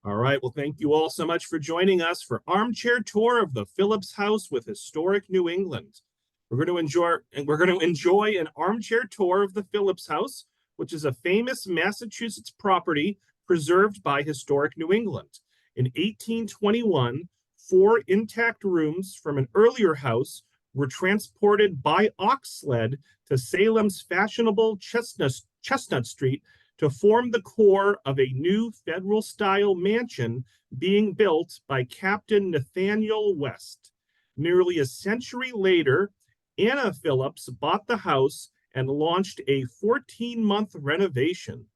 All right. Well, thank you all so much for joining us for Armchair Tour of the Phillips House with historic New England. We're going to enjoy an armchair tour of the Phillips House, which is a famous Massachusetts property preserved by historic New England. In 1821, 4 intact rooms from an earlier house were transported by ox sled to Salem's fashionable Chestnut Street to form the core of a new federal-style mansion being built by Captain Nathaniel West. Nearly a century later, Anna Phillips bought the house and launched a 14-month renovation.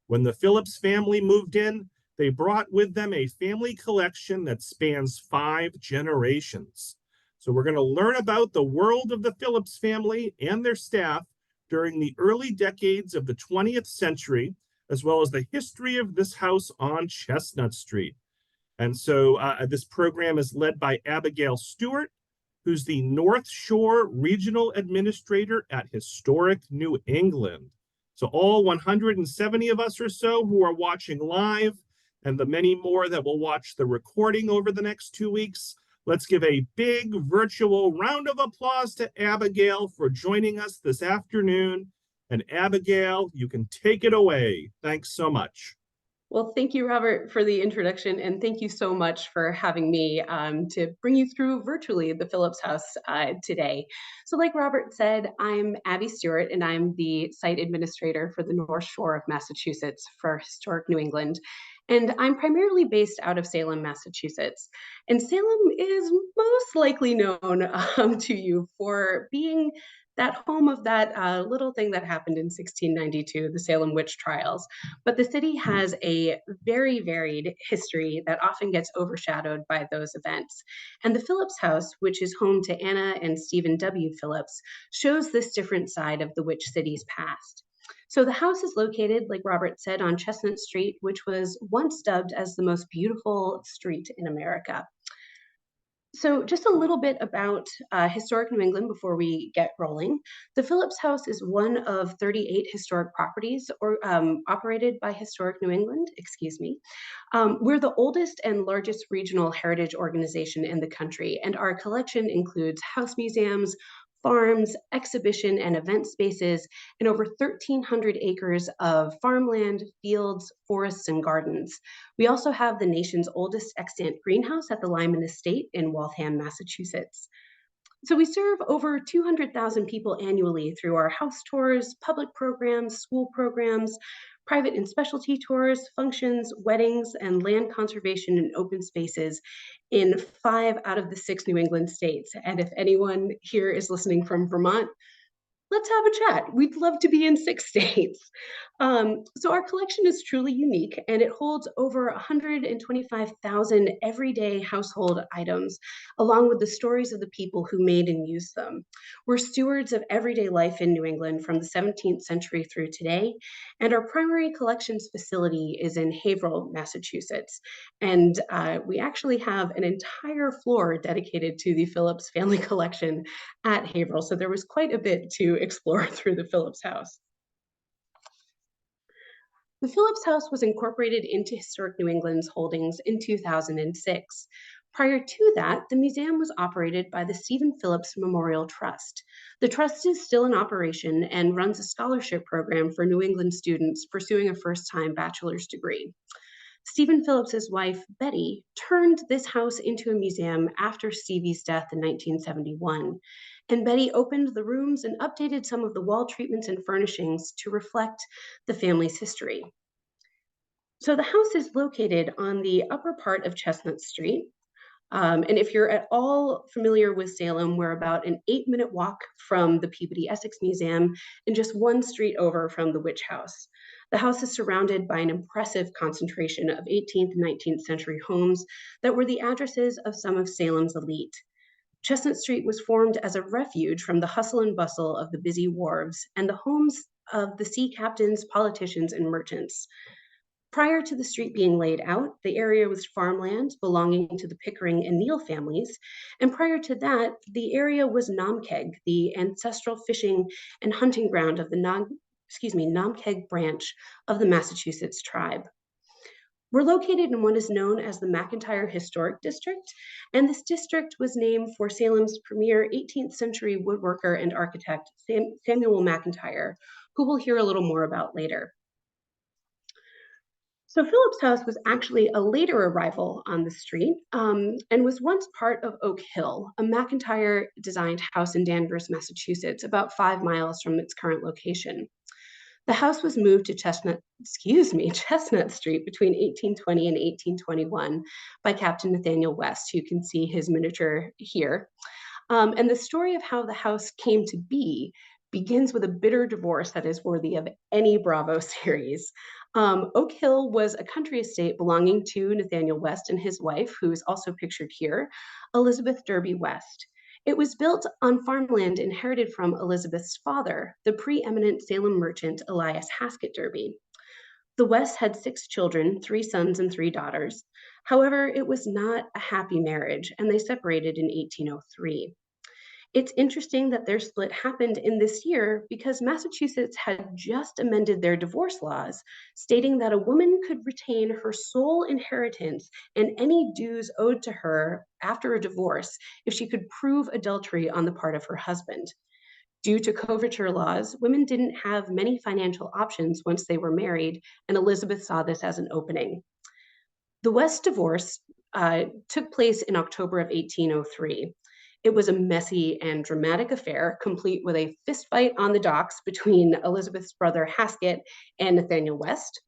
When the Phillips family moved in, they brought with them a family collection that spans 5 generations. So we're going to learn about the world of the Phillips family and their staff during the early decades of the 20th century, as well as the history of this house on Chestnut Street. And so this program is led by Abigail Stewart, who's the North Shore Regional Administrator at Historic New England. So all 170 of us or so who are watching live, and the many more that will watch the recording over the next 2 weeks, let's give a big virtual round of applause to Abigail for joining us this afternoon. And Abigail, you can take it away. Thanks so much. Well, thank you, Robert, for the introduction, and thank you so much for having me to bring you through virtually the Phillips House today. So like Robert said, I'm Abby Stewart, and I'm the site administrator for the North Shore of Massachusetts for Historic New England. And I'm primarily based out of Salem, Massachusetts. And Salem is most likely known to you for being that home of that little thing that happened in 1692, the Salem witch trials. But the city has a very varied history that often gets overshadowed by those events. And the Phillips House, which is home to Anna and Stephen W. Phillips, shows this different side of the witch city's past. So the house is located, like Robert said, on Chestnut Street, which was once dubbed as the most beautiful street in America. So just a little bit about historic New England before we get rolling. The Phillips House is one of 38 historic properties operated by Historic New England, excuse me. We're the oldest and largest regional heritage organization in the country, and our collection includes house museums, farms, exhibition and event spaces, and over 1,300 acres of farmland, fields, forests, and gardens. We also have the nation's oldest extant greenhouse at the Lyman Estate in Waltham, Massachusetts. So we serve over 200,000 people annually through our house tours, public programs, school programs, private and specialty tours, functions, weddings, and land conservation and open spaces in 5 out of the 6 New England states. And if anyone here is listening from Vermont, let's have a chat. We'd love to be in 6 states. So our collection is truly unique, and it holds over 125,000 everyday household items, along with the stories of the people who made and used them. We're stewards of everyday life in New England from the 17th century through today, and our primary collections facility is in Haverhill, Massachusetts. And we actually have an entire floor dedicated to the Phillips family collection at Haverhill. So there was quite a bit to explore through the Phillips House. The Phillips House was incorporated into Historic New England's holdings in 2006. Prior to that, the museum was operated by the Stephen Phillips Memorial Trust. The trust is still in operation and runs a scholarship program for New England students pursuing a first-time bachelor's degree. Stephen Phillips's wife, Betty, turned this house into a museum after Stevie's death in 1971. And Betty opened the rooms and updated some of the wall treatments and furnishings to reflect the family's history. So the house is located on the upper part of Chestnut Street. And if you're at all familiar with Salem, we're about an 8-minute walk from the Peabody Essex Museum and just 1 street over from the Witch House. The house is surrounded by an impressive concentration of 18th and 19th century homes that were the addresses of some of Salem's elite. Chestnut Street was formed as a refuge from the hustle and bustle of the busy wharves and the homes of the sea captains, politicians, and merchants. Prior to the street being laid out, the area was farmland belonging to the Pickering and Neal families. And prior to that, the area was Namkeg, the ancestral fishing and hunting ground of the Namkeg branch of the Massachusetts tribe. We're located in what is known as the McIntyre Historic District, and this district was named for Salem's premier 18th century woodworker and architect, Samuel McIntyre, who we'll hear a little more about later. So Phillips House was actually a later arrival on the street and was once part of Oak Hill, a McIntyre designed house in Danvers, Massachusetts, about 5 miles from its current location. The house was moved to Chestnut Street between 1820 and 1821 by Captain Nathaniel West. You can see his miniature here. And the story of how the house came to be begins with a bitter divorce that is worthy of any Bravo series. Oak Hill was a country estate belonging to Nathaniel West and his wife, who is also pictured here, Elizabeth Derby West. It was built on farmland inherited from Elizabeth's father, the preeminent Salem merchant Elias Haskett Derby. The Wests had 6 children, 3 sons and 3 daughters. However, it was not a happy marriage, and they separated in 1803. It's interesting that their split happened in this year because Massachusetts had just amended their divorce laws, stating that a woman could retain her sole inheritance and any dues owed to her after a divorce if she could prove adultery on the part of her husband. Due to coverture laws, women didn't have many financial options once they were married, and Elizabeth saw this as an opening. The West divorce took place in October of 1803. It was a messy and dramatic affair, complete with a fistfight on the docks between Elizabeth's brother Haskett and Nathaniel West,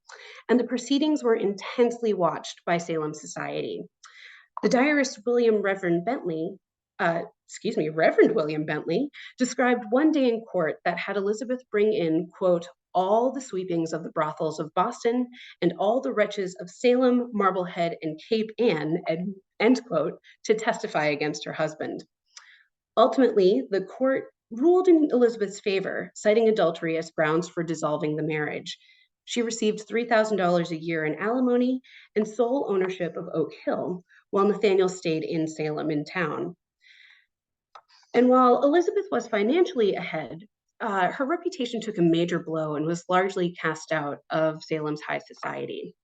and the proceedings were intensely watched by Salem society. The diarist Reverend William Bentley, described one day in court that had Elizabeth bring in, quote, all the sweepings of the brothels of Boston and all the wretches of Salem, Marblehead, and Cape Ann, end quote, to testify against her husband. Ultimately, the court ruled in Elizabeth's favor, citing adultery as grounds for dissolving the marriage. She received $3,000 a year in alimony and sole ownership of Oak Hill, while Nathaniel stayed in Salem in town. And while Elizabeth was financially ahead, her reputation took a major blow and was largely cast out of Salem's high society.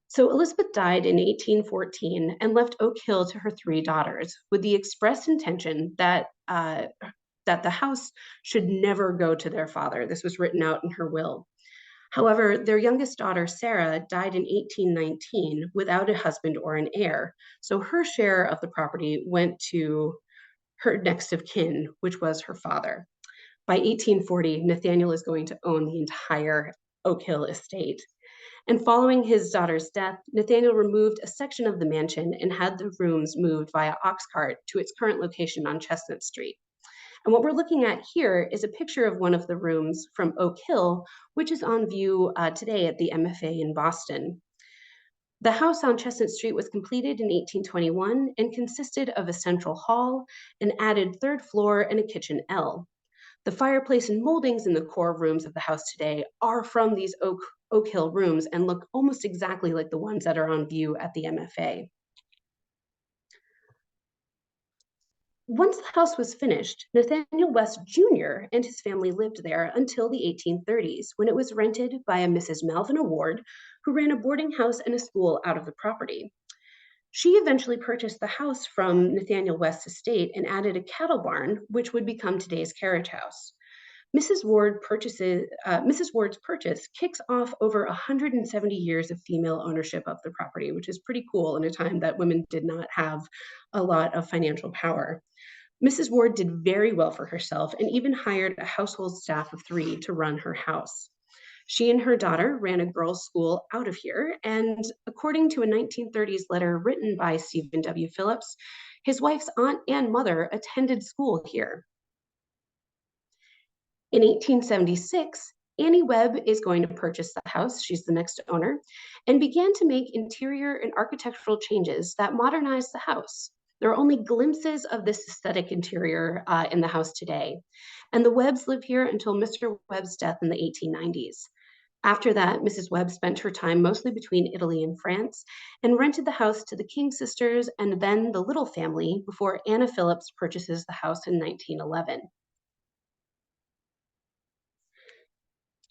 So Elizabeth died in 1814 and left Oak Hill to her 3 daughters with the express intention that the house should never go to their father. This was written out in her will. However, their youngest daughter, Sarah, died in 1819 without a husband or an heir. So her share of the property went to her next of kin, which was her father. By 1840, Nathaniel is going to own the entire Oak Hill estate. And following his daughter's death, Nathaniel removed a section of the mansion and had the rooms moved via ox cart to its current location on Chestnut Street. And what we're looking at here is a picture of one of the rooms from Oak Hill, which is on view today at the MFA in Boston. The house on Chestnut Street was completed in 1821 and consisted of a central hall, an added 3rd floor, and a kitchen L. The fireplace and moldings in the core rooms of the house today are from these Oak Hill rooms and look almost exactly like the ones that are on view at the MFA. Once the house was finished, Nathaniel West Jr. and his family lived there until the 1830s, when it was rented by a Mrs. Malvina Ward, who ran a boarding house and a school out of the property. She eventually purchased the house from Nathaniel West's estate and added a cattle barn, which would become today's carriage house. Mrs. Ward's purchase kicks off over 170 years of female ownership of the property, which is pretty cool in a time that women did not have a lot of financial power. Mrs. Ward did very well for herself and even hired a household staff of 3 to run her house. She and her daughter ran a girls' school out of here, and according to a 1930s letter written by Stephen W. Phillips, his wife's aunt and mother attended school here. In 1876, Annie Webb is going to purchase the house, she's the next owner, and began to make interior and architectural changes that modernized the house. There are only glimpses of this aesthetic interior in the house today. And the Webbs lived here until Mr. Webb's death in the 1890s. After that, Mrs. Webb spent her time mostly between Italy and France and rented the house to the King sisters and then the Little family before Anna Phillips purchases the house in 1911.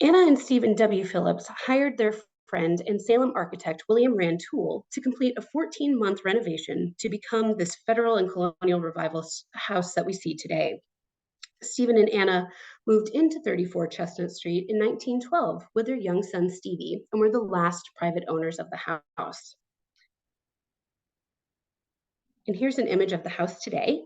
Anna and Stephen W. Phillips hired their friend and Salem architect William Rantoul to complete a 14-month renovation to become this federal and colonial revival house that we see today. Stephen and Anna moved into 34 Chestnut Street in 1912 with their young son Stevie and were the last private owners of the house. And here's an image of the house today.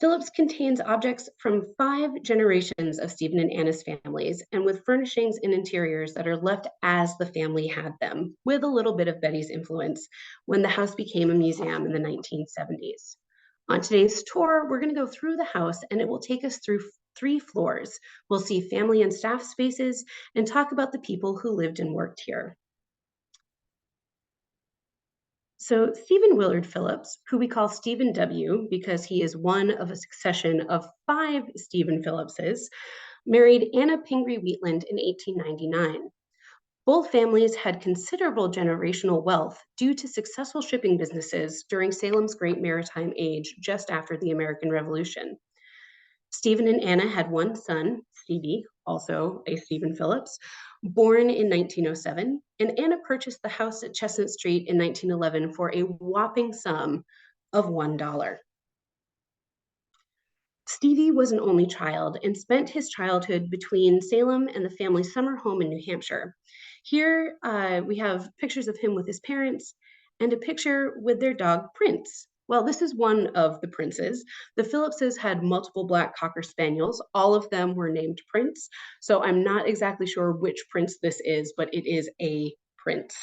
Phillips contains objects from 5 generations of Stephen and Anna's families, and with furnishings and interiors that are left as the family had them, with a little bit of Betty's influence when the house became a museum in the 1970s. On today's tour, we're going to go through the house, and it will take us through 3 floors. We'll see family and staff spaces and talk about the people who lived and worked here. So Stephen Willard Phillips, who we call Stephen W. because he is one of a succession of 5 Stephen Phillipses, married Anna Pingree Wheatland in 1899. Both families had considerable generational wealth due to successful shipping businesses during Salem's Great Maritime Age just after the American Revolution. Stephen and Anna had one son, Stevie, also a Stephen Phillips, born in 1907, and Anna purchased the house at Chestnut Street in 1911 for a whopping sum of $1. Stevie was an only child and spent his childhood between Salem and the family's summer home in New Hampshire. Here we have pictures of him with his parents and a picture with their dog, Prince. Well, this is one of the Princes. The Phillipses had multiple black cocker spaniels. All of them were named Prince. So I'm not exactly sure which Prince this is, but it is a Prince.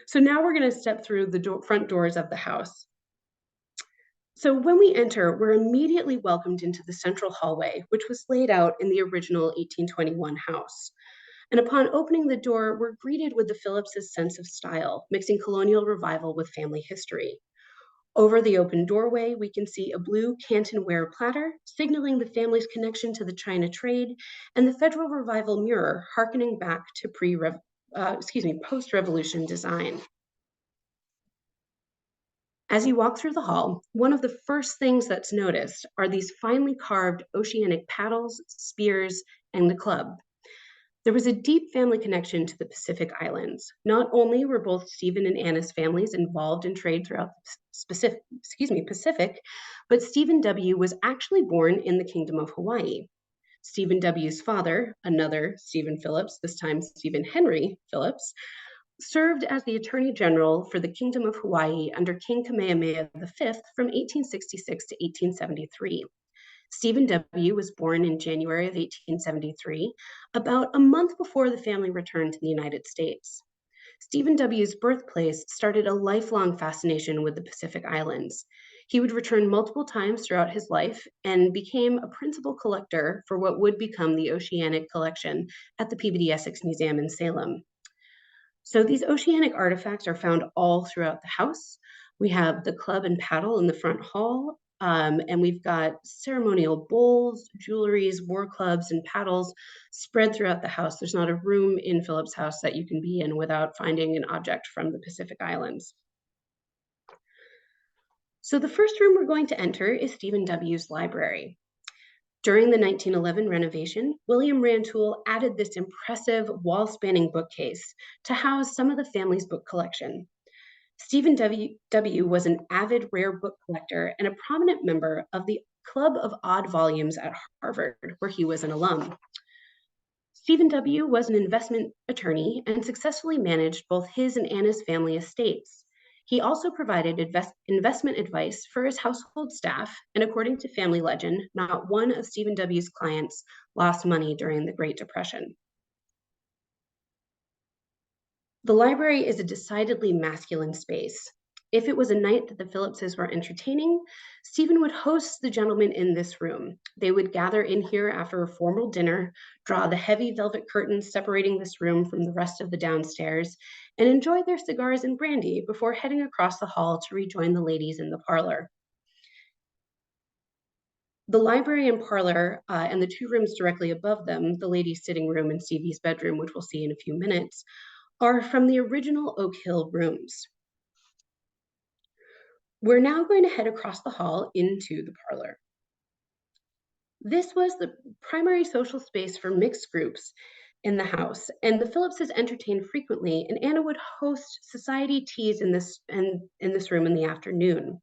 So now we're going to step through the front doors of the house. So when we enter, we're immediately welcomed into the central hallway, which was laid out in the original 1821 house. And upon opening the door, we're greeted with the Phillipses' sense of style, mixing colonial revival with family history. Over the open doorway, we can see a blue Canton-ware platter, signaling the family's connection to the China trade, and the Federal Revival mirror, harkening back to post-revolution design. As you walk through the hall, one of the first things that's noticed are these finely carved oceanic paddles, spears, and the club. There was a deep family connection to the Pacific Islands. Not only were both Stephen and Anna's families involved in trade throughout the Pacific, but Stephen W. was actually born in the Kingdom of Hawaii. Stephen W.'s father, another Stephen Phillips, this time Stephen Henry Phillips, served as the Attorney General for the Kingdom of Hawaii under King Kamehameha V from 1866 to 1873. Stephen W. was born in January of 1873, about a month before the family returned to the United States. Stephen W.'s birthplace started a lifelong fascination with the Pacific Islands. He would return multiple times throughout his life and became a principal collector for what would become the Oceanic Collection at the Peabody Essex Museum in Salem. So these oceanic artifacts are found all throughout the house. We have the club and paddle in the front hall, and we've got ceremonial bowls, jewelries, war clubs, and paddles spread throughout the house. There's not a room in Phillips House that you can be in without finding an object from the Pacific Islands. So the first room we're going to enter is Stephen W.'s library. During the 1911 renovation, William Rantoul added this impressive wall-spanning bookcase to house some of the family's book collection. Stephen W. was an avid rare book collector and a prominent member of the Club of Odd Volumes at Harvard, where he was an alum. Stephen W. was an investment attorney and successfully managed both his and Anna's family estates. He also provided investment advice for his household staff, and according to family legend, not one of Stephen W.'s clients lost money during the Great Depression. The library is a decidedly masculine space. If it was a night that the Phillipses were entertaining, Stephen would host the gentlemen in this room. They would gather in here after a formal dinner, draw the heavy velvet curtains separating this room from the rest of the downstairs, and enjoy their cigars and brandy before heading across the hall to rejoin the ladies in the parlor. The library and parlor and the 2 rooms directly above them, the ladies' sitting room and Stevie's bedroom, which we'll see in a few minutes, are from the original Oak Hill rooms. We're now going to head across the hall into the parlor. This was the primary social space for mixed groups in the house, and the Phillipses entertained frequently, and Anna would host society teas in this room in the afternoon.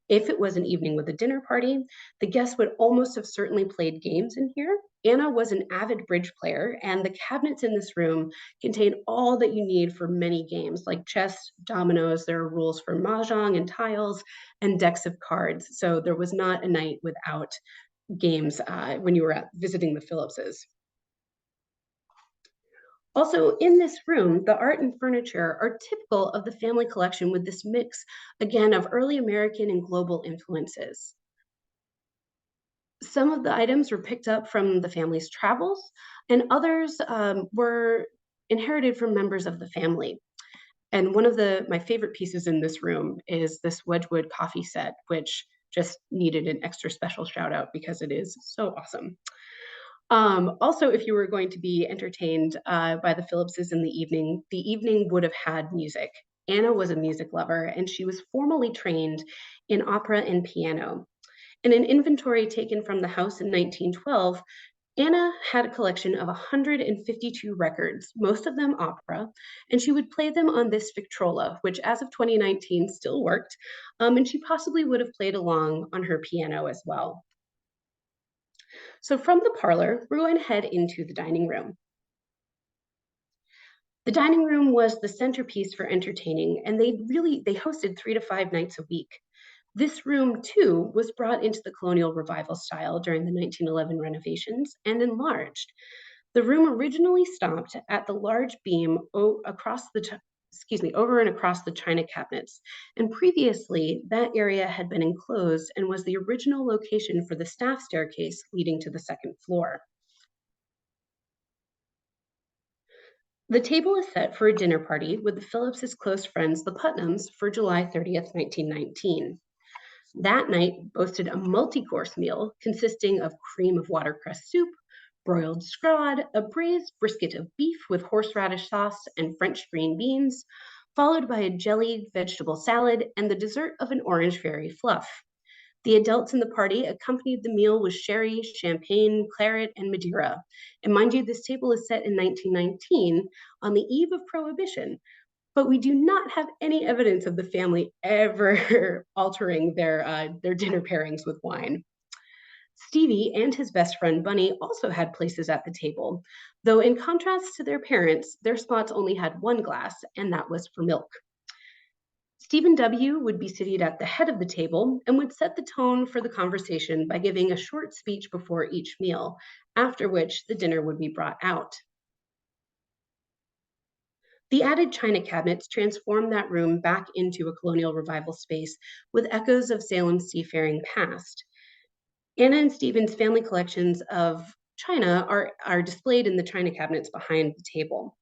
If it was an evening with a dinner party, the guests would almost have certainly played games in here. Anna was an avid bridge player, and the cabinets in this room contain all that you need for many games like chess, dominoes. There are rules for mahjong and tiles, and decks of cards. So there was not a night without games when you were visiting the Phillipses. Also, in this room, the art and furniture are typical of the family collection with this mix, again, of early American and global influences. Some of the items were picked up from the family's travels, and others were inherited from members of the family. And one of my favorite pieces in this room is this Wedgwood coffee set, which just needed an extra special shout out because it is so awesome. Also, if you were going to be entertained by the Phillipses in the evening would have had music. Anna was a music lover, and she was formally trained in opera and piano. In an inventory taken from the house in 1912, Anna had a collection of 152 records, most of them opera, and she would play them on this Victrola, which as of 2019 still worked, and she possibly would have played along on her piano as well. So from the parlor, we're going to head into the dining room. The dining room was the centerpiece for entertaining, and they hosted 3 to 5 nights a week. This room, too, was brought into the colonial revival style during the 1911 renovations and enlarged. The room originally stopped at the large beam over and across the china cabinets, and previously that area had been enclosed and was the original location for the staff staircase leading to the second floor. The table is set for a dinner party with the Phillipses' close friends, the Putnams, for July 30th, 1919. That night boasted a multi-course meal consisting of cream of watercress soup, broiled scrod, a braised brisket of beef with horseradish sauce and French green beans, followed by a jellied vegetable salad and the dessert of an orange fairy fluff. The adults in the party accompanied the meal with sherry, champagne, claret, and Madeira. And mind you, this table is set in 1919 on the eve of Prohibition, but we do not have any evidence of the family ever altering their dinner pairings with wine. Stevie and his best friend Bunny also had places at the table, though in contrast to their parents, their spots only had one glass, and that was for milk. Stephen W. would be seated at the head of the table and would set the tone for the conversation by giving a short speech before each meal, after which the dinner would be brought out. The added china cabinets transformed that room back into a colonial revival space with echoes of Salem's seafaring past. Anna and Stephen's family collections of china are displayed in the china cabinets behind the table.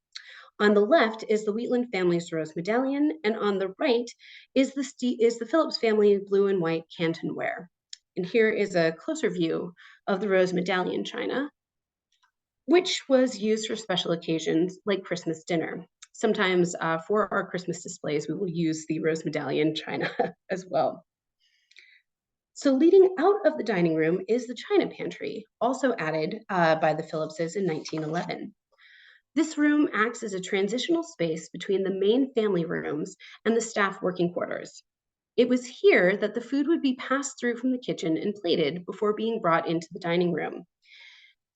On the left is the Wheatland family's rose medallion, and on the right is the Phillips family blue and white Canton ware. And here is a closer view of the rose medallion china, which was used for special occasions like Christmas dinner. Sometimes for our Christmas displays, we will use the rose medallion china as well. So leading out of the dining room is the china pantry, also added by the Phillipses in 1911. This room acts as a transitional space between the main family rooms and the staff working quarters. It was here that the food would be passed through from the kitchen and plated before being brought into the dining room.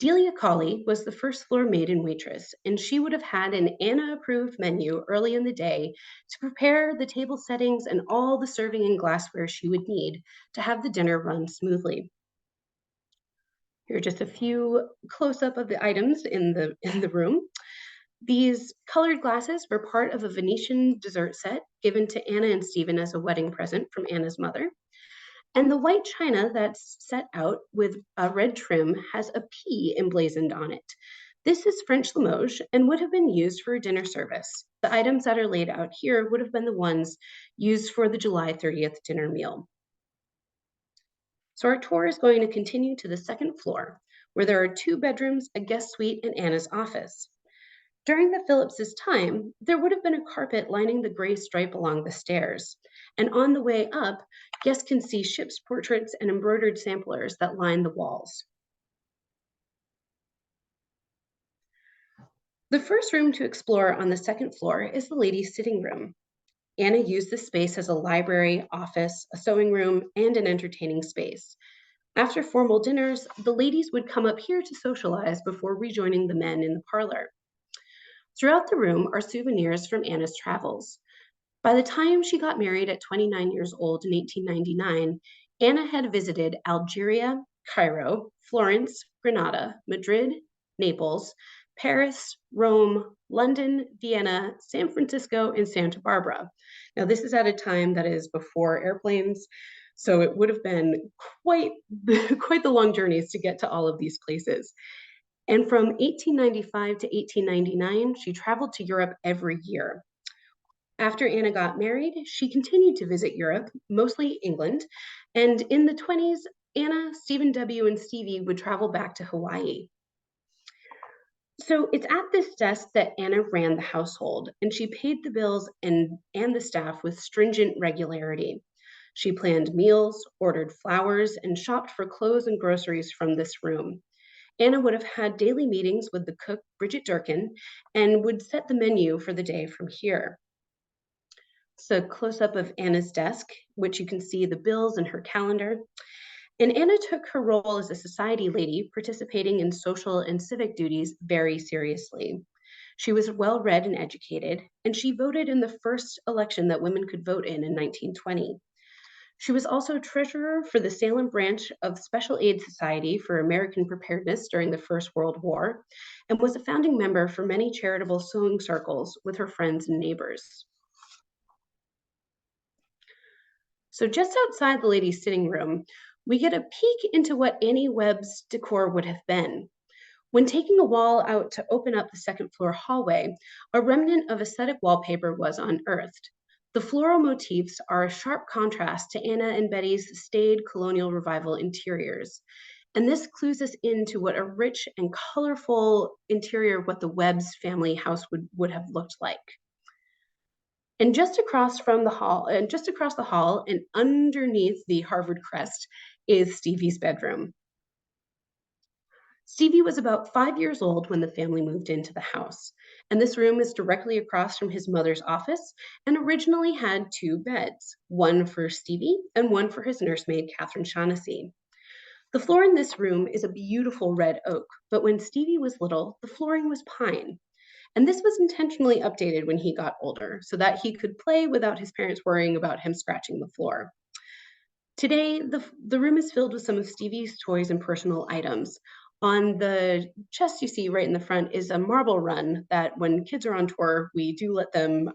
Delia Colley was the first floor maid and waitress, and she would have had an Anna-approved menu early in the day to prepare the table settings and all the serving and glassware she would need to have the dinner run smoothly. Here are just a few close-up of the items in the room. These colored glasses were part of a Venetian dessert set given to Anna and Stephen as a wedding present from Anna's mother. And the white china that's set out with a red trim has a P emblazoned on it. This is French Limoges and would have been used for a dinner service. The items that are laid out here would have been the ones used for the July 30th dinner meal. So our tour is going to continue to the second floor, where there are 2 bedrooms, a guest suite, and Anna's office. During the Phillipses' time, there would have been a carpet lining the gray stripe along the stairs. And on the way up, guests can see ships' portraits and embroidered samplers that line the walls. The first room to explore on the second floor is the ladies' sitting room. Anna used this space as a library, office, a sewing room, and an entertaining space. After formal dinners, the ladies would come up here to socialize before rejoining the men in the parlor. Throughout the room are souvenirs from Anna's travels. By the time she got married at 29 years old in 1899, Anna had visited Algeria, Cairo, Florence, Granada, Madrid, Naples, Paris, Rome, London, Vienna, San Francisco, and Santa Barbara. Now, this is at a time that is before airplanes, so it would have been quite, quite the long journeys to get to all of these places. And from 1895 to 1899, she traveled to Europe every year. After Anna got married, she continued to visit Europe, mostly England, and in the 20s, Anna, Stephen W., and Stevie would travel back to Hawaii. So it's at this desk that Anna ran the household, and she paid the bills and the staff with stringent regularity. She planned meals, ordered flowers, and shopped for clothes and groceries from this room. Anna would have had daily meetings with the cook, Bridget Durkin, and would set the menu for the day from here. It's a close-up of Anna's desk, which you can see the bills and her calendar. And Anna took her role as a society lady, participating in social and civic duties very seriously. She was well read and educated, and she voted in the first election that women could vote in 1920. She was also treasurer for the Salem branch of Special Aid Society for American Preparedness during the First World War, and was a founding member for many charitable sewing circles with her friends and neighbors. So just outside the ladies' sitting room, we get a peek into what Annie Webb's decor would have been. When taking a wall out to open up the second floor hallway, a remnant of aesthetic wallpaper was unearthed. The floral motifs are a sharp contrast to Anna and Betty's staid colonial revival interiors. And this clues us into what a rich and colorful interior what the Webb's family house would have looked like. And just across the hall and underneath the Harvard crest is Stevie's bedroom. Stevie was about 5 years old when the family moved into the house, and this room is directly across from his mother's office and originally had two beds, one for Stevie and one for his nursemaid, Catherine Shaughnessy. The floor in this room is a beautiful red oak, but when Stevie was little, the flooring was pine. And this was intentionally updated when he got older so that he could play without his parents worrying about him scratching the floor. Today, the room is filled with some of Stevie's toys and personal items. On the chest you see right in the front is a marble run that when kids are on tour, we do let them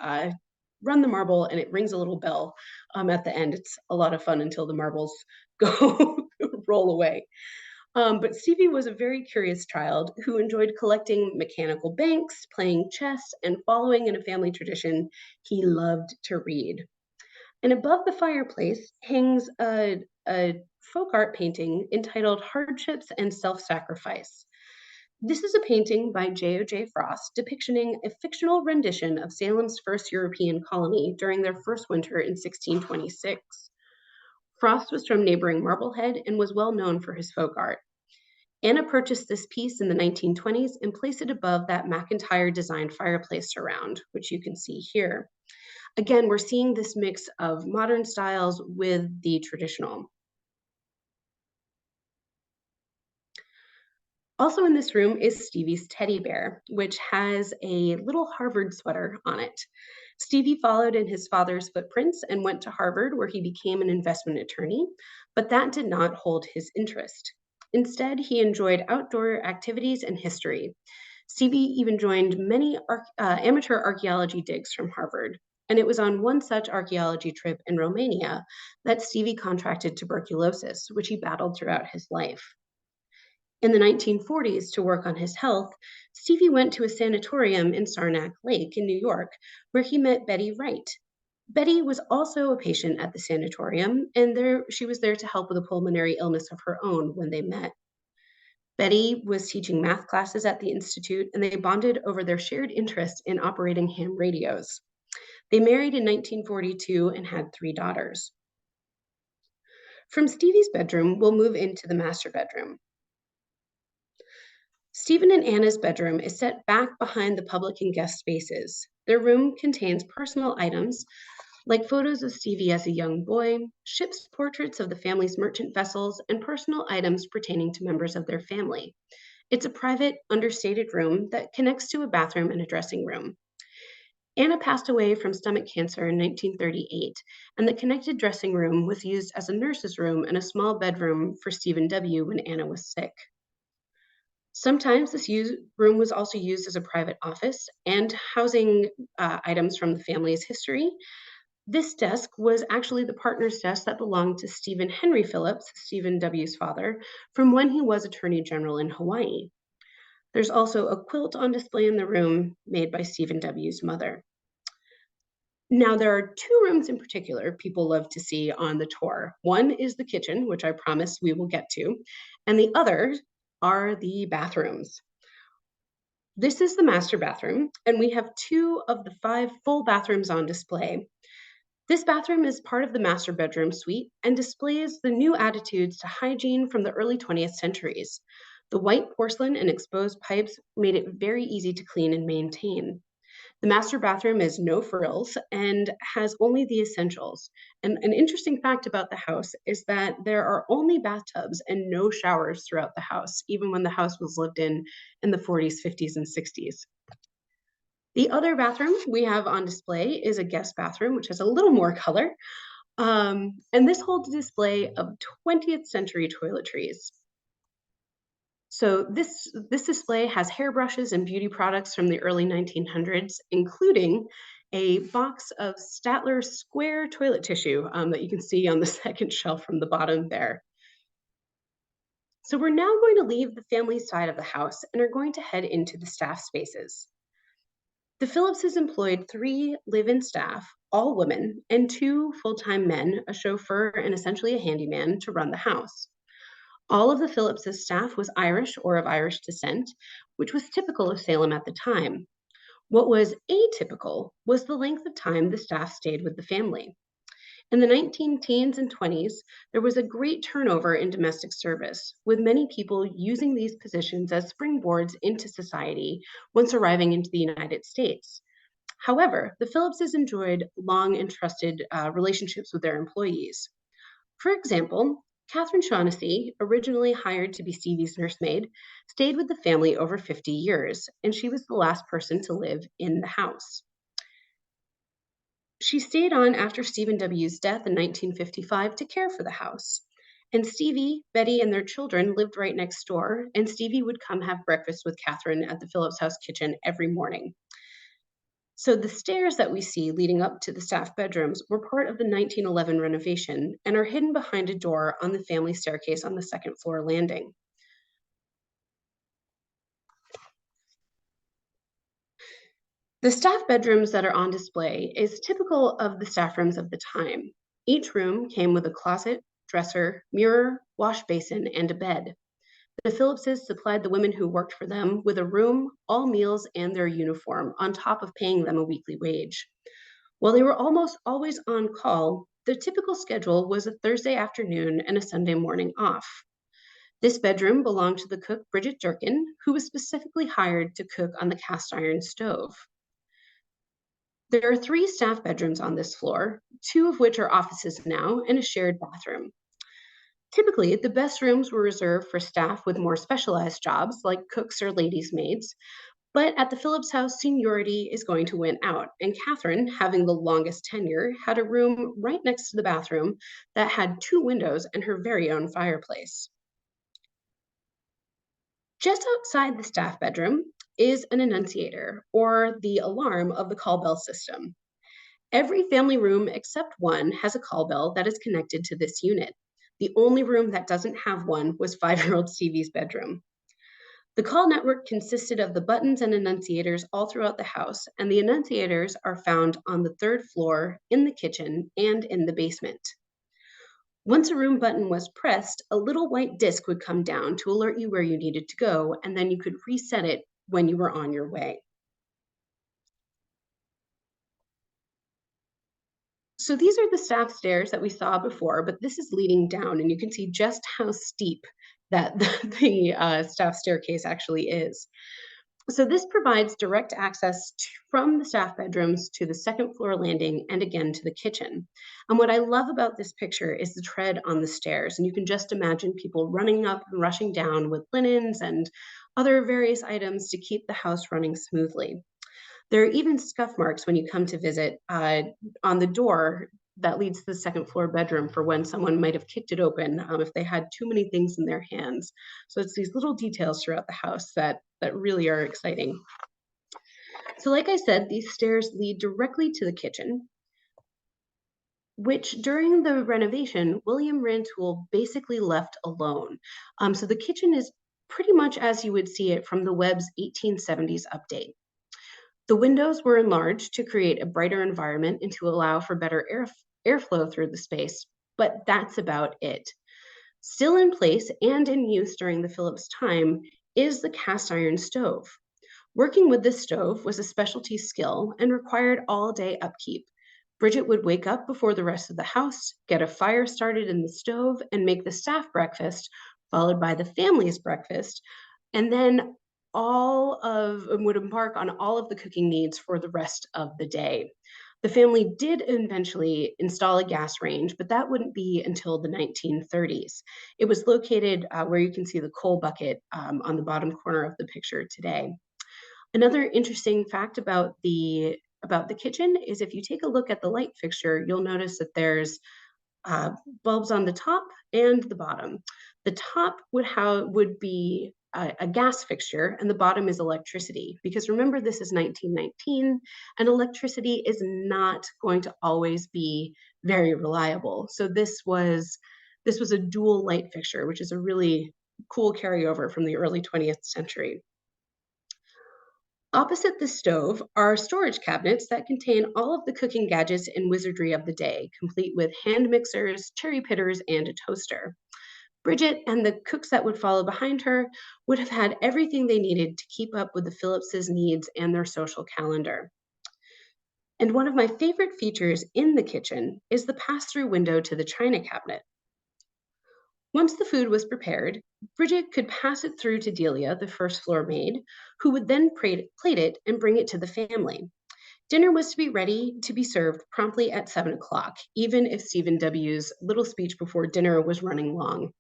run the marble and it rings a little bell at the end. It's a lot of fun until the marbles go roll away. But Stevie was a very curious child who enjoyed collecting mechanical banks, playing chess, and following in a family tradition. He loved to read. And above the fireplace hangs a folk art painting entitled Hardships and Self-Sacrifice. This is a painting by J.O.J. Frost depicting a fictional rendition of Salem's first European colony during their first winter in 1626. Frost was from neighboring Marblehead and was well known for his folk art. Anna purchased this piece in the 1920s and placed it above that McIntyre designed fireplace surround, which you can see here. Again, we're seeing this mix of modern styles with the traditional. Also in this room is Stevie's teddy bear, which has a little Harvard sweater on it. Stevie followed in his father's footprints and went to Harvard, where he became an investment attorney, but that did not hold his interest. Instead, he enjoyed outdoor activities and history. Stevie even joined many amateur archaeology digs from Harvard, and it was on one such archaeology trip in Romania that Stevie contracted tuberculosis, which he battled throughout his life. In the 1940s, to work on his health, Stevie went to a sanatorium in Saranac Lake in New York, where he met Betty Wright. Betty was also a patient at the sanatorium, and she was there to help with a pulmonary illness of her own when they met. Betty was teaching math classes at the Institute, and they bonded over their shared interest in operating ham radios. They married in 1942 and had 3 daughters. From Stevie's bedroom, we'll move into the master bedroom. Stephen and Anna's bedroom is set back behind the public and guest spaces. Their room contains personal items like photos of Stevie as a young boy, ship's portraits of the family's merchant vessels, and personal items pertaining to members of their family. It's a private, understated room that connects to a bathroom and a dressing room. Anna passed away from stomach cancer in 1938, and the connected dressing room was used as a nurse's room and a small bedroom for Stephen W. when Anna was sick. Sometimes room was also used as a private office and housing items from the family's history. This desk was actually the partner's desk that belonged to Stephen Henry Phillips, Stephen W.'s father, from when he was Attorney General in Hawaii. There's also a quilt on display in the room made by Stephen W.'s mother. Now, there are two rooms in particular people love to see on the tour. One is the kitchen, which I promise we will get to, and the other are the bathrooms. This is the master bathroom, and we have two of the 5 full bathrooms on display. This bathroom is part of the master bedroom suite and displays the new attitudes to hygiene from the early 20th centuries. The white porcelain and exposed pipes made it very easy to clean and maintain. The master bathroom is no frills and has only the essentials. And an interesting fact about the house is that there are only bathtubs and no showers throughout the house, even when the house was lived in the 40s, 50s, and 60s. The other bathroom we have on display is a guest bathroom, which has a little more color. And this holds a display of 20th century toiletries. So this display has hairbrushes and beauty products from the early 1900s, including a box of Statler square toilet tissue that you can see on the second shelf from the bottom there. So we're now going to leave the family side of the house and are going to head into the staff spaces. The Phillipses employed 3 live-in staff, all women, and 2 full-time men, a chauffeur and essentially a handyman, to run the house. All of the Phillipses' staff was Irish or of Irish descent, which was typical of Salem at the time. What was atypical was the length of time the staff stayed with the family. In the 19 teens and 20s, there was a great turnover in domestic service, with many people using these positions as springboards into society once arriving into the United States. However, the Phillipses enjoyed long and trusted relationships with their employees. For example, Catherine Shaughnessy, originally hired to be Stevie's nursemaid, stayed with the family over 50 years, and she was the last person to live in the house. She stayed on after Stephen W.'s death in 1955 to care for the house. And Stevie, Betty, and their children lived right next door, and Stevie would come have breakfast with Catherine at the Phillips House kitchen every morning. So the stairs that we see leading up to the staff bedrooms were part of the 1911 renovation and are hidden behind a door on the family staircase on the second floor landing. The staff bedrooms that are on display is typical of the staff rooms of the time. Each room came with a closet, dresser, mirror, wash basin, and a bed. The Phillipses supplied the women who worked for them with a room, all meals, and their uniform, on top of paying them a weekly wage. While they were almost always on call, their typical schedule was a Thursday afternoon and a Sunday morning off. This bedroom belonged to the cook Bridget Durkin, who was specifically hired to cook on the cast iron stove. There are 3 staff bedrooms on this floor, 2 of which are offices now, and a shared bathroom. Typically, the best rooms were reserved for staff with more specialized jobs, like cooks or ladies' maids. But at the Phillips House, seniority is going to win out, and Catherine, having the longest tenure, had a room right next to the bathroom that had 2 windows and her very own fireplace. Just outside the staff bedroom is an annunciator, or the alarm of the call bell system. Every family room except one has a call bell that is connected to this unit. The only room that doesn't have one was 5-year-old Stevie's bedroom. The call network consisted of the buttons and annunciators all throughout the house, and the annunciators are found on the 3rd floor, in the kitchen, and in the basement. Once a room button was pressed, a little white disc would come down to alert you where you needed to go, and then you could reset it when you were on your way. So these are the staff stairs that we saw before, but this is leading down, and you can see just how steep that the staff staircase actually is. So this provides direct access from the staff bedrooms to the second floor landing and again to the kitchen. And what I love about this picture is the tread on the stairs. And you can just imagine people running up and rushing down with linens and other various items to keep the house running smoothly. There are even scuff marks when you come to visit on the door that leads to the second floor bedroom for when someone might have kicked it open if they had too many things in their hands. So it's these little details throughout the house that really are exciting. So like I said, these stairs lead directly to the kitchen, which during the renovation, William Rantoul basically left alone. So the kitchen is pretty much as you would see it from the Webb's 1870s update. The windows were enlarged to create a brighter environment and to allow for better airflow through the space, but that's about it. Still in place and in use during the Phillips time is the cast iron stove. Working with this stove was a specialty skill and required all day upkeep. Bridget would wake up before the rest of the house, get a fire started in the stove, and make the staff breakfast, followed by the family's breakfast, and then would embark on all of the cooking needs for the rest of the day. The family did eventually install a gas range, but that wouldn't be until the 1930s. It was located where you can see the coal bucket on the bottom corner of the picture today. Another interesting fact about the kitchen is if you take a look at the light fixture, you'll notice that there's uh, bulbs on the top and the bottom. The top would be a gas fixture, and the bottom is electricity. Because remember, this is 1919, and electricity is not going to always be very reliable. So this was a dual light fixture, which is a really cool carryover from the early 20th century. Opposite the stove are storage cabinets that contain all of the cooking gadgets and wizardry of the day, complete with hand mixers, cherry pitters, and a toaster. Bridget and the cooks that would follow behind her would have had everything they needed to keep up with the Phillipses' needs and their social calendar. And one of my favorite features in the kitchen is the pass-through window to the china cabinet. Once the food was prepared, Bridget could pass it through to Delia, the first floor maid, who would then plate it and bring it to the family. Dinner was to be ready to be served promptly at 7 o'clock, even if Stephen W.'s little speech before dinner was running long.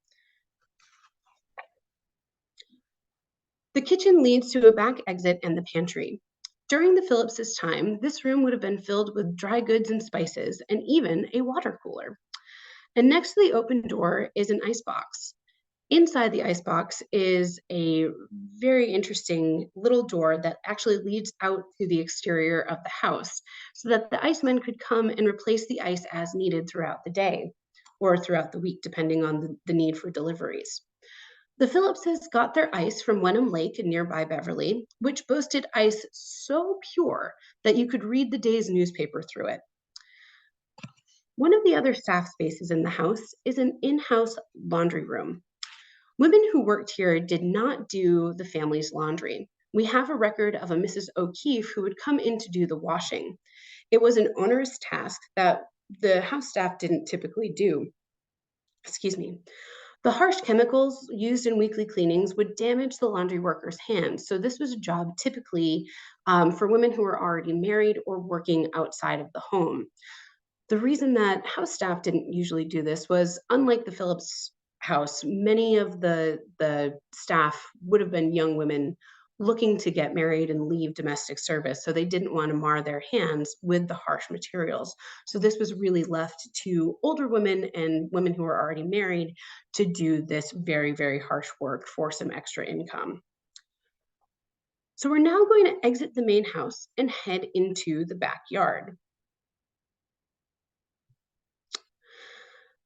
The kitchen leads to a back exit and the pantry. During the Phillipses' time, this room would have been filled with dry goods and spices, and even a water cooler. And next to the open door is an icebox. Inside the icebox is a very interesting little door that actually leads out to the exterior of the house so that the icemen could come and replace the ice as needed throughout the day or throughout the week, depending on the need for deliveries. The Phillipses got their ice from Wenham Lake in nearby Beverly, which boasted ice so pure that you could read the day's newspaper through it. One of the other staff spaces in the house is an in-house laundry room. Women who worked here did not do the family's laundry. We have a record of a Mrs. O'Keefe who would come in to do the washing. It was an onerous task that the house staff didn't typically do. Excuse me. The harsh chemicals used in weekly cleanings would damage the laundry workers' hands. So this was a job typically for women who were already married or working outside of the home. The reason that house staff didn't usually do this was, unlike the Phillips house, many of the staff would have been young women looking to get married and leave domestic service. So they didn't want to mar their hands with the harsh materials. So this was really left to older women and women who are already married to do this very, very harsh work for some extra income. So we're now going to exit the main house and head into the backyard.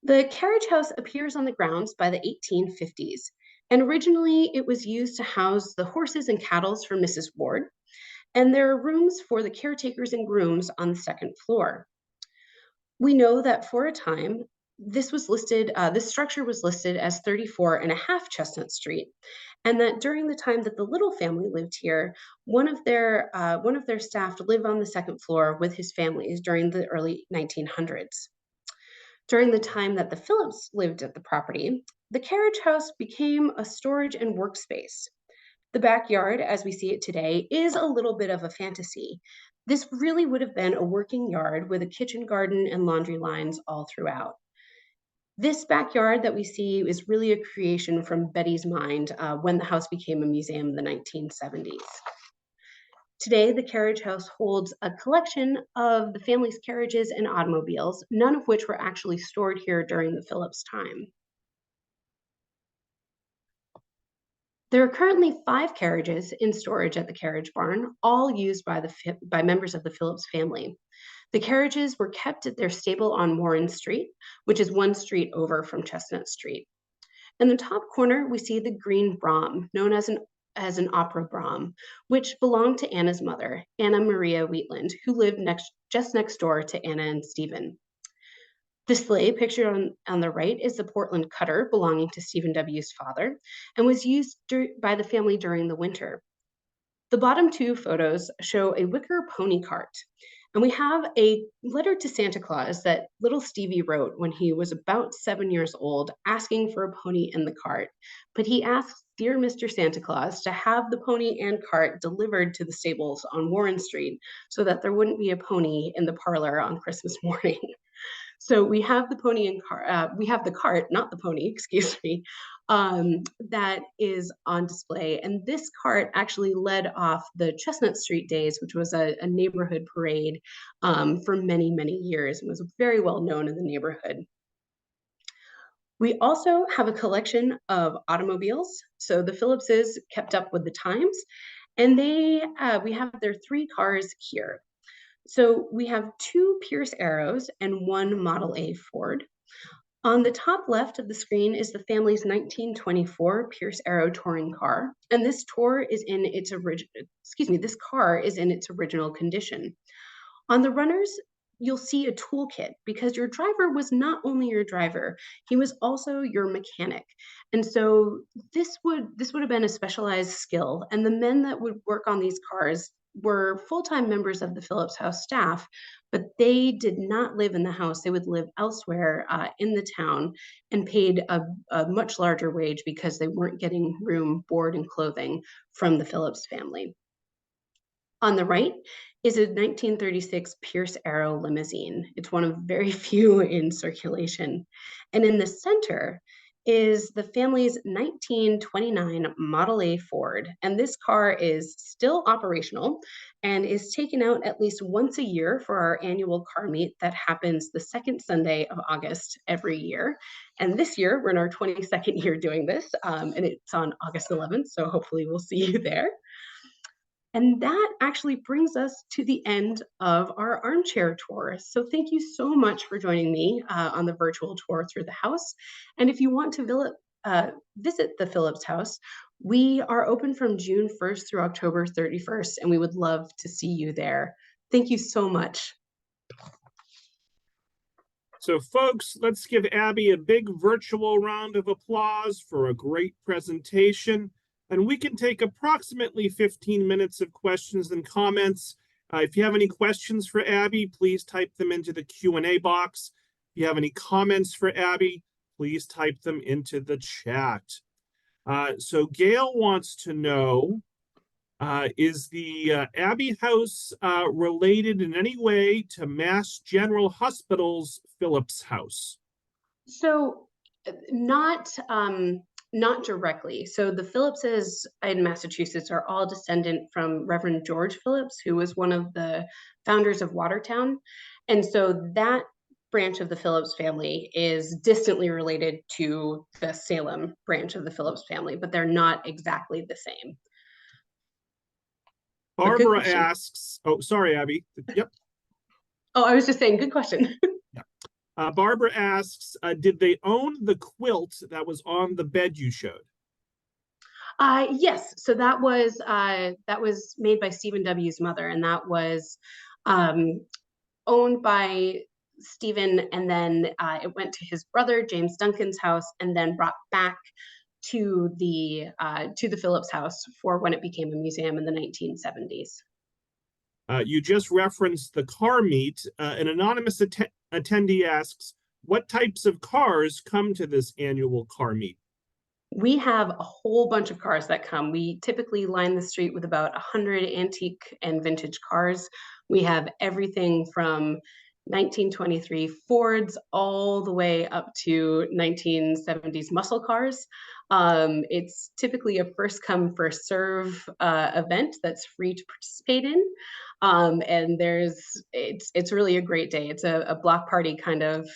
The carriage house appears on the grounds by the 1850s, and originally it was used to house the horses and cattle for Mrs. Ward, and there are rooms for the caretakers and grooms on the second floor. We know that for a time, this structure was listed as 34 and a half Chestnut Street, and that during the time that the Little family lived here, one of their staff lived on the second floor with his families during the early 1900s. During the time that the Phillips lived at the property, the carriage house became a storage and workspace. The backyard, as we see it today, is a little bit of a fantasy. This really would have been a working yard with a kitchen garden and laundry lines all throughout. This backyard that we see is really a creation from Betty's mind when the house became a museum in the 1970s. Today, the carriage house holds a collection of the family's carriages and automobiles, none of which were actually stored here during the Phillips time. There are currently 5 carriages in storage at the carriage barn, all used by members of the Phillips family. The carriages were kept at their stable on Warren Street, which is one street over from Chestnut Street. In the top corner, we see the green Brougham, known as an opera Brougham, which belonged to Anna's mother, Anna Maria Wheatland, who lived just next door to Anna and Stephen. The sleigh pictured on the right is the Portland Cutter belonging to Stephen W.'s father and was used by the family during the winter. The bottom 2 photos show a wicker pony cart, and we have a letter to Santa Claus that little Stevie wrote when he was about 7 years old, asking for a pony and the cart. But he asked Dear Mr. Santa Claus to have the pony and cart delivered to the stables on Warren Street so that there wouldn't be a pony in the parlor on Christmas morning. So we have the pony and car. We have the cart, not the pony. Excuse me. That is on display, and this cart actually led off the Chestnut Street days, which was a neighborhood parade for many, many years, and was very well known in the neighborhood. We also have a collection of automobiles. So the Phillipses kept up with the times, and we have their 3 cars here. So we have 2 Pierce Arrows and 1 Model A Ford. On the top left of the screen is the family's 1924 Pierce Arrow touring car, and this car is in its original condition. On the runners, you'll see a toolkit because your driver was not only your driver, he was also your mechanic. And so this would have been a specialized skill, and the men that would work on these cars were full-time members of the Phillips House staff, but they did not live in the house. They would live elsewhere in the town and paid a much larger wage because they weren't getting room, board, and clothing from the Phillips family. On the right is a 1936 Pierce Arrow limousine. It's one of very few in circulation. And in the center is the family's 1929 Model A Ford. And this car is still operational and is taken out at least once a year for our annual car meet that happens the second Sunday of August every year. And this year, we're in our 22nd year doing this, and it's on August 11th, so hopefully we'll see you there. And that actually brings us to the end of our armchair tour. So thank you so much for joining me on the virtual tour through the house. And if you want to visit the Phillips House, we are open from June 1st through October 31st, and we would love to see you there. Thank you so much. So folks, let's give Abby a big virtual round of applause for a great presentation. And we can take approximately 15 minutes of questions and comments. If you have any questions for Abby, please type them into the Q&A box. If you have any comments for Abby, please type them into the chat. So Gail wants to know, is the Abbey House related in any way to Mass General Hospital's Phillips House? So not directly. So the Phillipses in Massachusetts are all descendant from Reverend George Phillips, who was one of the founders of Watertown. And so that branch of the Phillips family is distantly related to the Salem branch of the Phillips family, but they're not exactly the same. Barbara asks, oh, sorry, Abby. Yep. Oh, I was just saying, good question. Yeah. Barbara asks, did they own the quilt that was on the bed you showed? Yes, so that was made by Stephen W.'s mother, and that was owned by Stephen, and then it went to his brother James Duncan's house, and then brought back to the Phillips House for when it became a museum in the 1970s. You just referenced the car meet. An anonymous attendee asks, What types of cars come to this annual car meet? We have a whole bunch of cars that come. We typically line the street with about 100 antique and vintage cars. We have everything from 1923 Fords all the way up to 1970s muscle cars. It's typically a first come, first serve event that's free to participate in. And it's really a great day. It's a block party kind of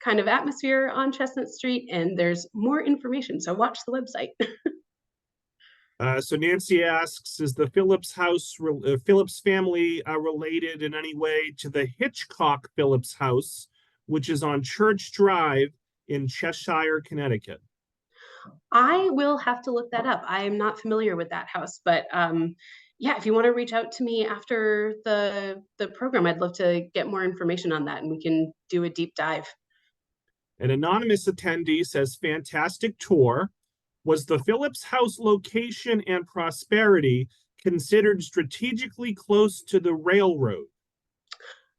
atmosphere on Chestnut Street, and there's more information. So watch the website. So Nancy asks, is the Phillips family related in any way to the Hitchcock Phillips House, which is on Church Drive in Cheshire, Connecticut? I will have to look that up. I am not familiar with that house, but yeah, if you want to reach out to me after the program, I'd love to get more information on that, and we can do a deep dive. An anonymous attendee says, fantastic tour. Was the Phillips House location and prosperity considered strategically close to the railroad?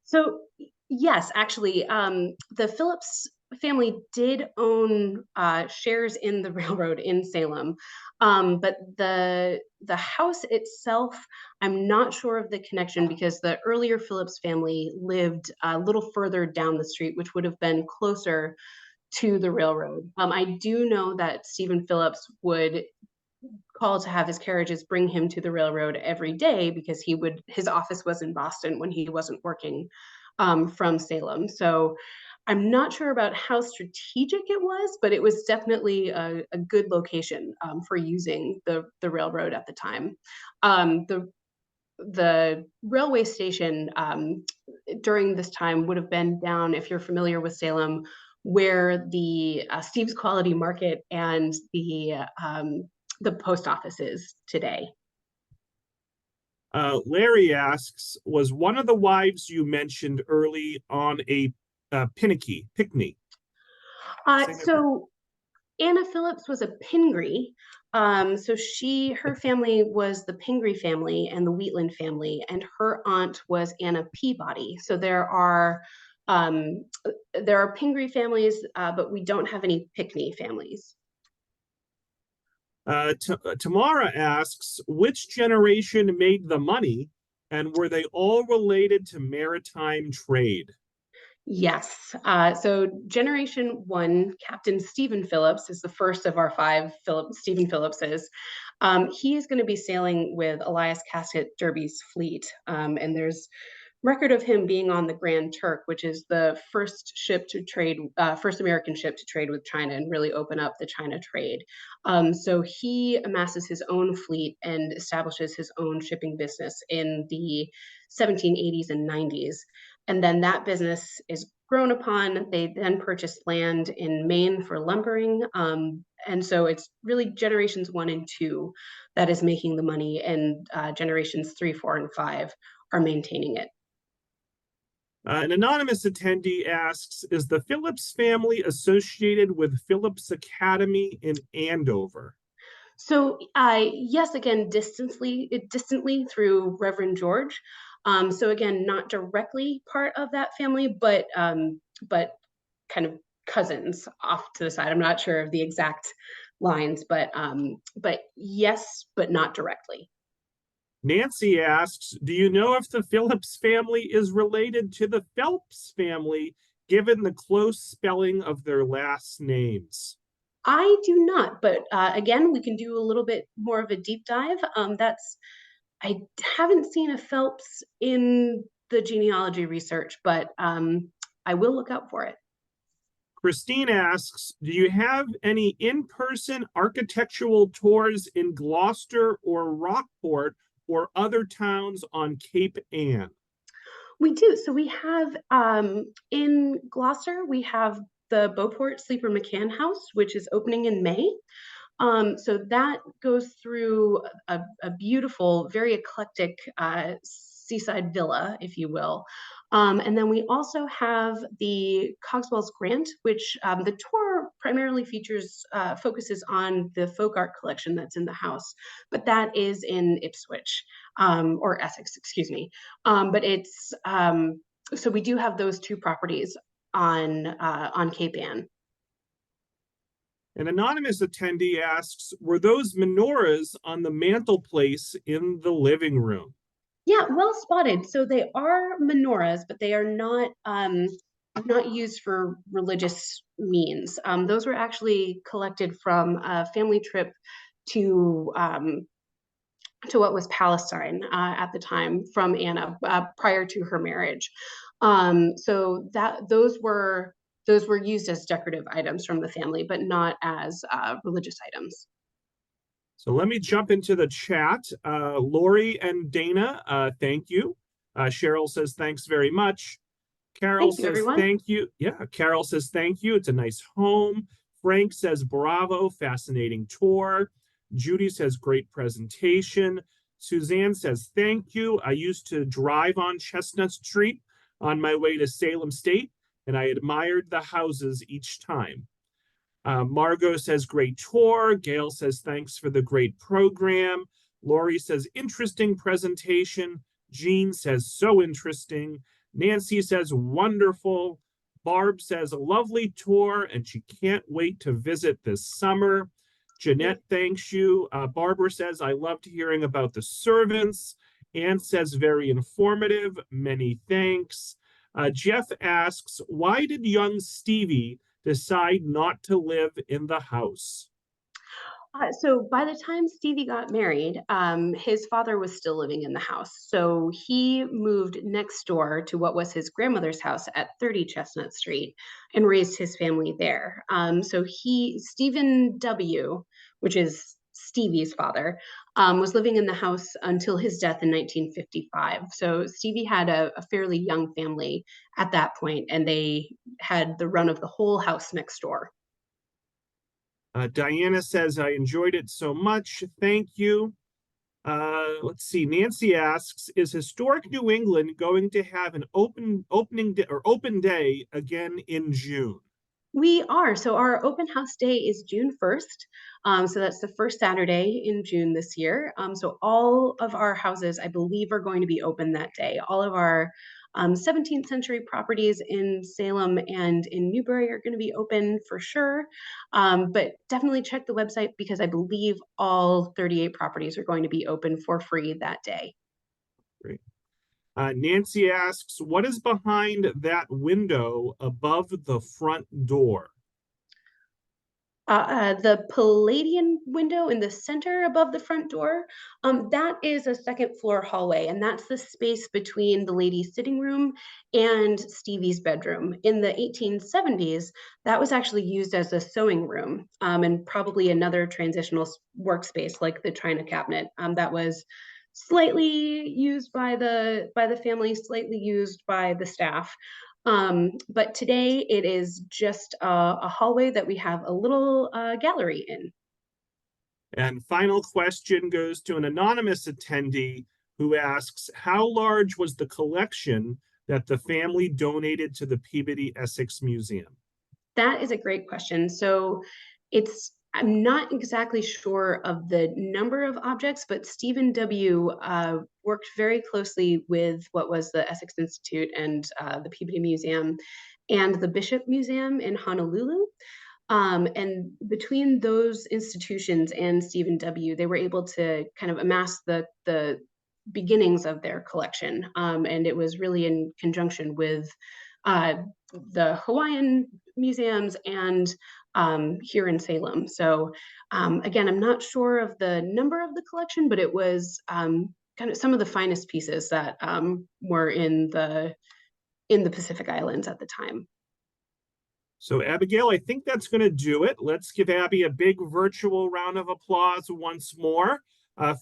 So yes, actually, the Phillips family did own shares in the railroad in Salem, but the house itself, I'm not sure of the connection because the earlier Phillips family lived a little further down the street, which would have been closer to the railroad. I do know that Stephen Phillips would call to have his carriages bring him to the railroad every day because his office was in Boston when he wasn't working from Salem. So I'm not sure about how strategic it was, but it was definitely a good location for using the railroad at the time. The railway station during this time would have been down, if you're familiar with Salem, where the Steve's Quality Market and the post office is today. Larry asks, was one of the wives you mentioned early on a Pickney? So Anna Phillips was a Pingree. So her family was the Pingree family and the Wheatland family, and her aunt was Anna Peabody. So um, there are Pingree families, but we don't have any Pickney families. Tamara asks, which generation made the money and were they all related to maritime trade? Yes. So Generation One, Captain Stephen Phillips is the first of our five Stephen Phillipses. He is going to be sailing with Elias Casket Derby's fleet, and there's record of him being on the Grand Turk, which is the first American ship to trade with China and really open up the China trade. So he amasses his own fleet and establishes his own shipping business in the 1780s and 90s. And then that business is grown upon. They then purchased land in Maine for lumbering. And so it's really generations one and two that is making the money, and generations three, four, and five are maintaining it. An anonymous attendee asks, is the Phillips family associated with Phillips Academy in Andover? So yes, again, distantly through Reverend George. So again, not directly part of that family, but kind of cousins off to the side. I'm not sure of the exact lines, but yes, but not directly. Nancy asks, do you know if the Phillips family is related to the Phelps family, given the close spelling of their last names? I do not, but again, we can do a little bit more of a deep dive. I haven't seen a Phelps in the genealogy research, but I will look out for it. Christine asks, do you have any in-person architectural tours in Gloucester or Rockport or other towns on Cape Ann? We do. So we have in Gloucester, we have the Beauport Sleeper McCann House, which is opening in May. So that goes through a beautiful, very eclectic seaside villa, if you will. And then we also have the Cogswell's Grant, which the tour primarily focuses on the folk art collection that's in the house, but that is in Ipswich, or Essex, excuse me. So we do have those two properties. on Cape Ann. An anonymous attendee asks, were those menorahs on the mantelpiece in the living room? Yeah, well spotted. So they are menorahs, but they are not used for religious means. Those were actually collected from a family trip to what was Palestine at the time from Anna prior to her marriage. So those were used as decorative items from the family, but not as religious items. So let me jump into the chat. Lori and Dana, thank you. Cheryl says, thanks very much. Carol Thank you, says, everyone. thank you. Yeah, Carol says, thank you. It's a nice home. Frank says, bravo, fascinating tour. Judy says, great presentation. Suzanne says, thank you. I used to drive on Chestnut Street on my way to Salem State, and I admired the houses each time. Margot says, great tour. Gail says, thanks for the great program. Lori says, interesting presentation. Jean says, so interesting. Nancy says, wonderful. Barb says, a lovely tour, and she can't wait to visit this summer. Jeanette thanks you. Barbara says, I loved hearing about the servants. Anne says, very informative. Many thanks. Jeff asks, why did young Stevie decide not to live in the house? So by the time Stevie got married, his father was still living in the house. So he moved next door to what was his grandmother's house at 30 Chestnut Street and raised his family there. Stephen W., which is Stevie's father, was living in the house until his death in 1955. So Stevie had a fairly young family at that point, and they had the run of the whole house next door. Diana says, I enjoyed it so much. Thank you. Let's see. Nancy asks, is Historic New England going to have an open day again in June? We are. So our open house day is June 1st. So that's the first Saturday in June this year. So all of our houses, I believe, are going to be open that day. All of our 17th century properties in Salem and in Newbury are going to be open for sure. But definitely check the website because I believe all 38 properties are going to be open for free that day. Great. Nancy asks, what is behind that window above the front door? The Palladian window in the center above the front door, that is a second floor hallway, and that's the space between the ladies' sitting room and Stevie's bedroom. In the 1870s, that was actually used as a sewing room, and probably another transitional workspace like the china cabinet that was slightly used by the family, slightly used by the staff. But today it is just a hallway that we have a little gallery in. And final question goes to an anonymous attendee who asks, how large was the collection that the family donated to the Peabody Essex Museum? That is a great question. So I'm not exactly sure of the number of objects, but Stephen W. Worked very closely with what was the Essex Institute and the Peabody Museum and the Bishop Museum in Honolulu. And between those institutions and Stephen W., they were able to kind of amass the beginnings of their collection. And it was really in conjunction with the Hawaiian museums and here in Salem. So again, I'm not sure of the number of the collection, but it was kind of some of the finest pieces that were in the Pacific Islands at the time. So Abigail, I think that's going to do it. Let's give Abby a big virtual round of applause once more.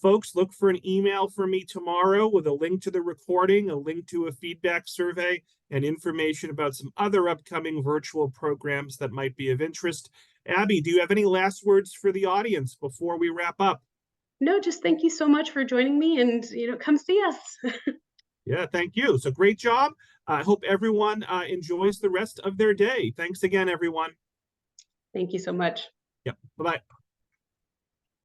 Folks, look for an email from me tomorrow with a link to the recording, a link to a feedback survey, and information about some other upcoming virtual programs that might be of interest. Abby, do you have any last words for the audience before we wrap up? No, just thank you so much for joining me and, come see us. Yeah, thank you. So great job. I hope everyone enjoys the rest of their day. Thanks again, everyone. Thank you so much. Yep. Bye-bye.